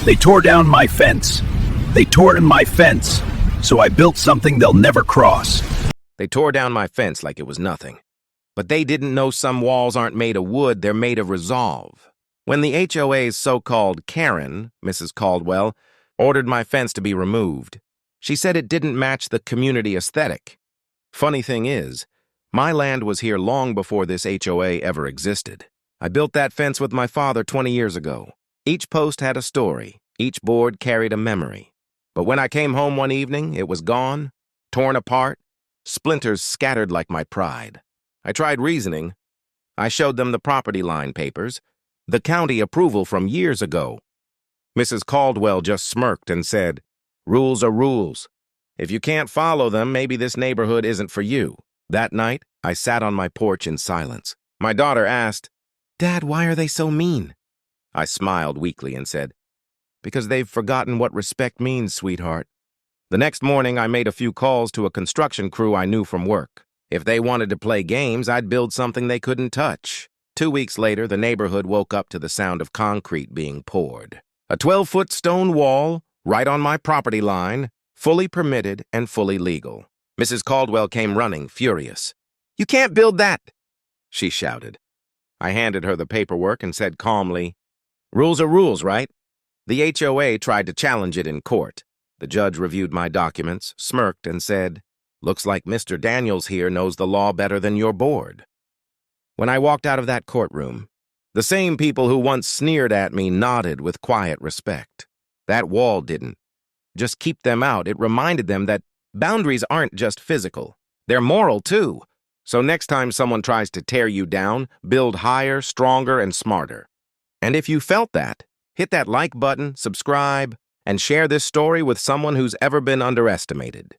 They tore down my fence. They tore in my fence. So I built something they'll never cross. They tore down my fence like it was nothing. But they didn't know some walls aren't made of wood, they're made of resolve. When the HOA's so-called Karen, Mrs. Caldwell, ordered my fence to be removed, she said it didn't match the community aesthetic. Funny thing is, my land was here long before this HOA ever existed. I built that fence with my father 20 years ago. Each post had a story. Each board carried a memory. But when I came home one evening, it was gone, torn apart, splinters scattered like my pride. I tried reasoning. I showed them the property line papers, the county approval from years ago. Mrs. Caldwell just smirked and said, "Rules are rules. If you can't follow them, maybe this neighborhood isn't for you." That night, I sat on my porch in silence. My daughter asked, "Dad, why are they so mean?" I smiled weakly and said, "Because they've forgotten what respect means, sweetheart." The next morning, I made a few calls to a construction crew I knew from work. If they wanted to play games, I'd build something they couldn't touch. 2 weeks later, the neighborhood woke up to the sound of concrete being poured. A 12-foot stone wall, right on my property line, fully permitted and fully legal. Mrs. Caldwell came running, furious. "You can't build that!" she shouted. I handed her the paperwork and said calmly, "Rules are rules, right?" The HOA tried to challenge it in court. The judge reviewed my documents, smirked, and said, "Looks like Mr. Daniels here knows the law better than your board." When I walked out of that courtroom, the same people who once sneered at me nodded with quiet respect. That wall didn't just keep them out. It reminded them that boundaries aren't just physical. They're moral, too. So next time someone tries to tear you down, build higher, stronger, and smarter. And if you felt that, hit that like button, subscribe, and share this story with someone who's ever been underestimated.